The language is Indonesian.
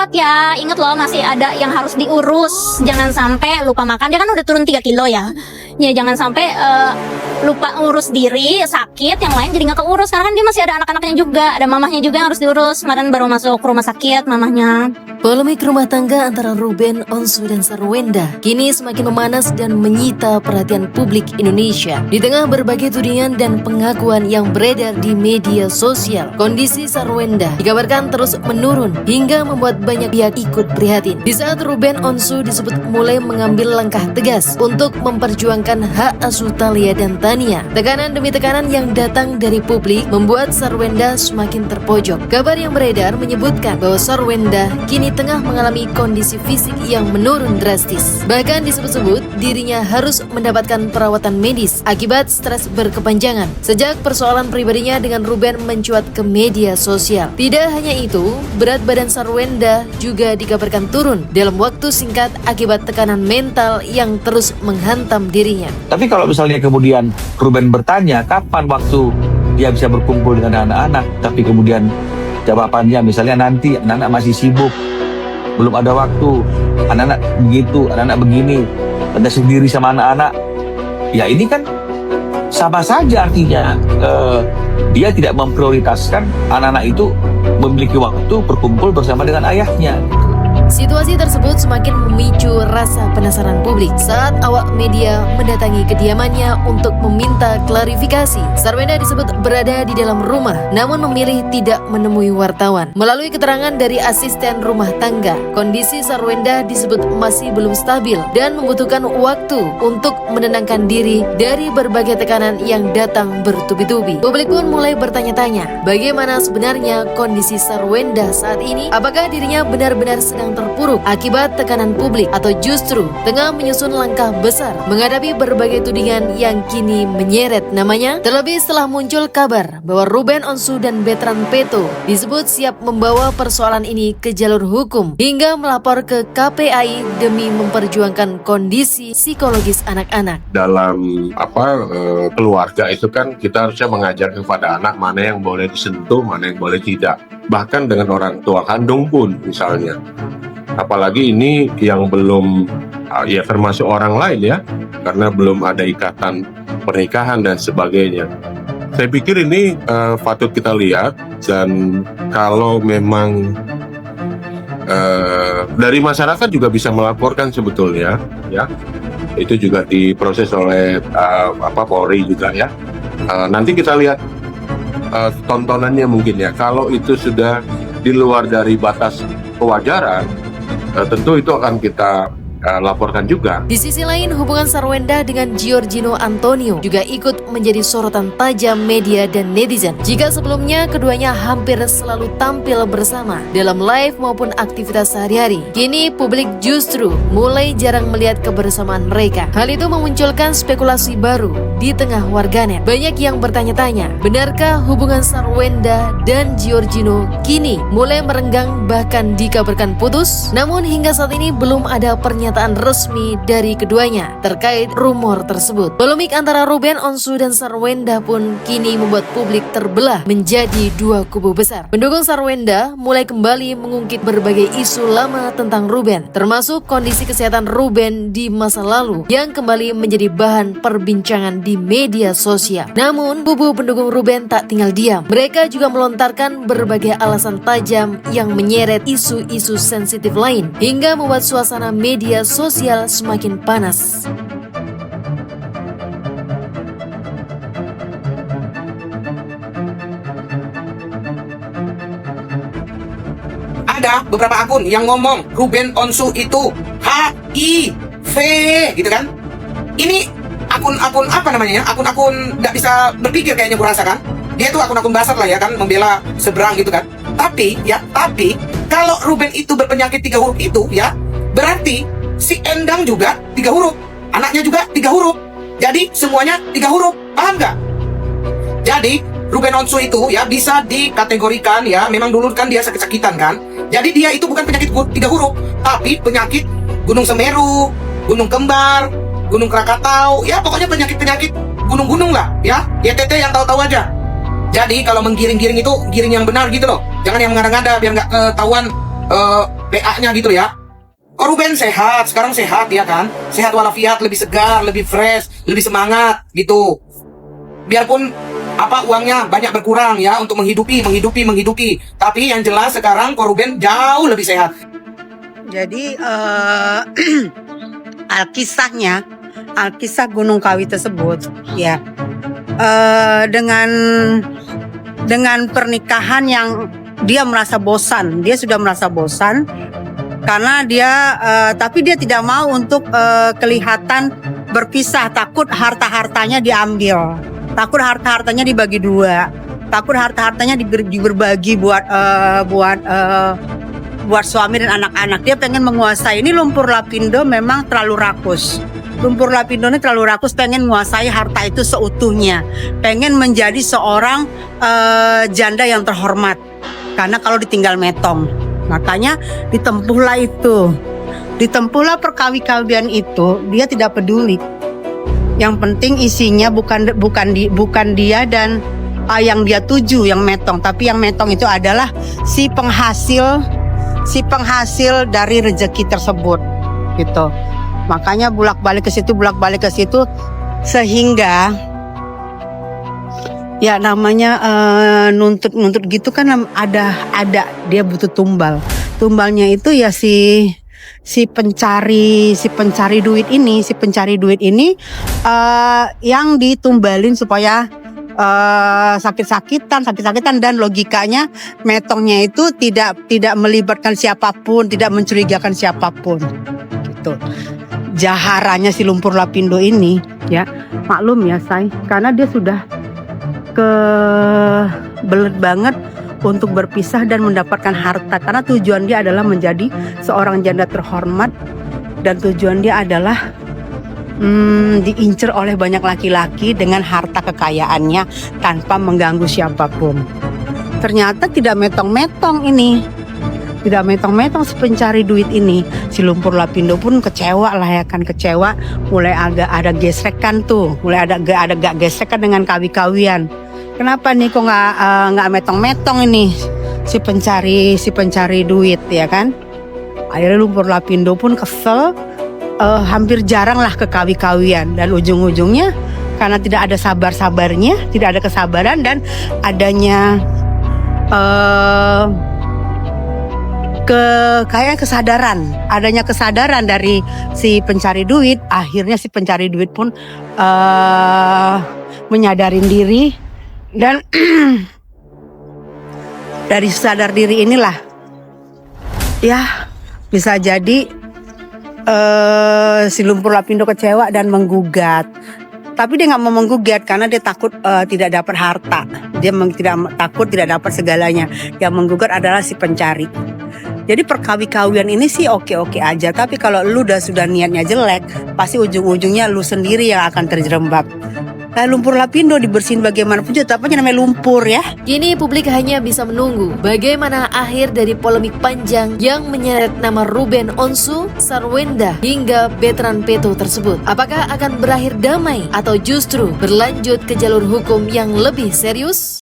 kuat ya. Ingat loh, masih ada yang harus diurus. Jangan sampai lupa makan. Dia kan udah turun 3 kilo ya. Ya jangan sampai lupa ngurus diri, sakit, yang lain jadi nggak keurus. Karena kan dia masih ada anak-anaknya juga, ada mamahnya juga yang harus diurus. Kemarin baru masuk rumah sakit mamahnya. Polemik rumah tangga antara Ruben Onsu dan Sarwenda kini semakin memanas dan menyita perhatian publik Indonesia. Di tengah berbagai tudingan dan pengakuan yang beredar di media sosial, kondisi Sarwenda dikabarkan terus menurun hingga membuat banyak pihak ikut prihatin. Di saat Ruben Onsu disebut mulai mengambil langkah tegas untuk memperjuangkan hak asuh Thalia dan Tania, tekanan demi tekanan yang datang dari publik membuat Sarwenda semakin terpojok. Kabar yang beredar menyebutkan bahwa Sarwenda kini tengah mengalami kondisi fisik yang menurun drastis. Bahkan disebut-sebut dirinya harus mendapatkan perawatan medis akibat stres berkepanjangan sejak persoalan pribadinya dengan Ruben mencuat ke media sosial. Tidak hanya itu, berat badan Sarwenda juga dikabarkan turun dalam waktu singkat akibat tekanan mental yang terus menghantam dirinya. Tapi kalau misalnya kemudian Ruben bertanya kapan waktu dia bisa berkumpul dengan anak-anak, tapi kemudian jawabannya misalnya nanti anak-anak masih sibuk, belum ada waktu, anak-anak begitu, anak-anak begini, ada sendiri sama anak-anak. Ya ini kan sama saja artinya dia tidak memprioritaskan anak-anak itu memiliki waktu berkumpul bersama dengan ayahnya. Situasi tersebut semakin memicu rasa penasaran publik saat awak media mendatangi kediamannya untuk meminta klarifikasi. Sarwenda disebut berada di dalam rumah, namun memilih tidak menemui wartawan. Melalui keterangan dari asisten rumah tangga, kondisi Sarwenda disebut masih belum stabil dan membutuhkan waktu untuk menenangkan diri dari berbagai tekanan yang datang bertubi-tubi. Publik pun mulai bertanya-tanya, bagaimana sebenarnya kondisi Sarwenda saat ini? Apakah dirinya benar-benar sedang terpuruk akibat tekanan publik atau justru tengah menyusun langkah besar menghadapi berbagai tudingan yang kini menyeret namanya? Terlebih setelah muncul kabar bahwa Ruben Onsu dan Bertrand Peto disebut siap membawa persoalan ini ke jalur hukum hingga melapor ke KPAI demi memperjuangkan kondisi psikologis anak-anak. Dalam keluarga itu kan kita harusnya mengajar kepada anak mana yang boleh disentuh, mana yang boleh tidak. Bahkan dengan orang tua kandung pun misalnya. Apalagi ini yang belum, ya termasuk orang lain ya, karena belum ada ikatan pernikahan dan sebagainya. Saya pikir ini patut kita lihat, dan kalau memang dari masyarakat juga bisa melaporkan sebetulnya, ya itu juga diproses oleh Polri juga ya. Nanti kita lihat tontonannya mungkin ya. Kalau itu sudah di luar dari batas kewajaran, tentu itu akan kita laporkan juga. Di sisi lain, hubungan Sarwenda dengan Giorgino Antonio juga ikut menjadi sorotan tajam media dan netizen. Jika sebelumnya keduanya hampir selalu tampil bersama dalam live maupun aktivitas sehari-hari, kini publik justru mulai jarang melihat kebersamaan mereka. Hal itu memunculkan spekulasi baru di tengah warganet. Banyak yang bertanya-tanya, benarkah hubungan Sarwenda dan Giorgino kini mulai merenggang bahkan dikabarkan putus? Namun hingga saat ini belum ada pernyataan resmi dari keduanya terkait rumor tersebut. Polemik antara Ruben Onsu dan Sarwenda pun kini membuat publik terbelah menjadi dua kubu besar. Pendukung Sarwenda mulai kembali mengungkit berbagai isu lama tentang Ruben, termasuk kondisi kesehatan Ruben di masa lalu yang kembali menjadi bahan perbincangan di media sosial. Namun, kubu pendukung Ruben tak tinggal diam. Mereka juga melontarkan berbagai alasan tajam yang menyeret isu-isu sensitif lain hingga membuat suasana media sosial semakin panas. Ada beberapa akun yang ngomong Ruben Onsu itu HIV gitu kan. Ini akun-akun apa namanya ya? Akun-akun nggak bisa berpikir kayaknya kurasa kan. Dia tuh akun-akun basar lah ya kan, membela seberang gitu kan. Tapi kalau Ruben itu berpenyakit 3 huruf itu ya, berarti si Endang juga 3 huruf, anaknya juga 3 huruf. Jadi semuanya 3 huruf, paham nggak? Jadi Ruben Onsu itu ya bisa dikategorikan ya, memang dulu kan dia sakit-sakitan kan. Jadi dia itu bukan penyakit 3 huruf, tapi penyakit Gunung Semeru, Gunung Kembar, Gunung Krakatau, ya pokoknya penyakit-penyakit gunung-gunung lah ya. YTT yang tahu-tahu aja. Jadi kalau menggiring-giring itu giring yang benar gitu loh. Jangan yang mengada-ngada biar nggak ketahuan PA-nya gitu ya. Kok Ruben sehat, sekarang sehat ya kan? Sehat walafiat, lebih segar, lebih fresh, lebih semangat gitu. Biarpun uangnya banyak berkurang ya untuk menghidupi. Tapi yang jelas sekarang Ko Ruben jauh lebih sehat. Jadi Alkisah Gunung Kawi tersebut ya dengan pernikahan yang dia merasa bosan, dia sudah merasa bosan karena tapi dia tidak mau untuk kelihatan berpisah, takut harta-hartanya diambil, takut harta-hartanya dibagi dua, takut harta-hartanya diberbagi buat suami dan anak-anak. Dia pengen menguasai. Ini Lumpur Lapindo memang terlalu rakus. Lumpur Lapindo ini terlalu rakus, pengen menguasai harta itu seutuhnya, pengen menjadi seorang janda yang terhormat. Karena kalau ditinggal metong, makanya ditempuhlah perkawi-kawian itu. Dia tidak peduli. Yang penting isinya bukan dia dan yang dia tuju yang metong, tapi yang metong itu adalah si penghasil dari rezeki tersebut, gitu. Makanya bolak-balik ke situ sehingga ya namanya nuntut gitu kan ada dia butuh tumbal. Tumbalnya itu ya si pencari duit ini yang ditumbalin supaya sakit-sakitan dan logikanya metongnya itu tidak melibatkan siapapun, tidak mencurigakan siapapun gitu. Jaharannya si Lumpur Lapindo ini ya, maklum ya say, karena dia sudah kebelet banget untuk berpisah dan mendapatkan harta, karena tujuan dia adalah menjadi seorang janda terhormat dan tujuan dia adalah diincar oleh banyak laki-laki dengan harta kekayaannya tanpa mengganggu siapapun. Ternyata tidak metong-metong si pencari duit ini. Si Lumpur Lapindo pun kecewa, mulai agak ada gesekan tuh, mulai ada gak gesekan dengan kawi-kawian. Kenapa nih kok nggak metong-metong ini si pencari duit ya kan? Akhirnya Lumpur Lapindo pun kesel. Hampir jarang lah ke kawi-kawian, dan ujung-ujungnya karena tidak ada sabar-sabarnya, tidak ada kesabaran dan adanya kesadaran dari si pencari duit. Akhirnya si pencari duit pun menyadarin diri, dan dari sadar diri inilah ya bisa jadi si Lumpur Lapindo kecewa dan menggugat. Tapi dia nggak mau menggugat karena dia takut tidak dapat harta. Dia takut tidak dapat segalanya. Yang menggugat adalah si pencari. Jadi perkawi-kawian ini sih oke-oke aja. Tapi kalau lu sudah niatnya jelek, pasti ujung-ujungnya lu sendiri yang akan terjerembab. Lumpur Lapindo dibersihin bagaimanapun juga, tapi namanya lumpur ya. Kini publik hanya bisa menunggu bagaimana akhir dari polemik panjang yang menyeret nama Ruben Onsu, Sarwenda hingga Betran Peto tersebut. Apakah akan berakhir damai atau justru berlanjut ke jalur hukum yang lebih serius?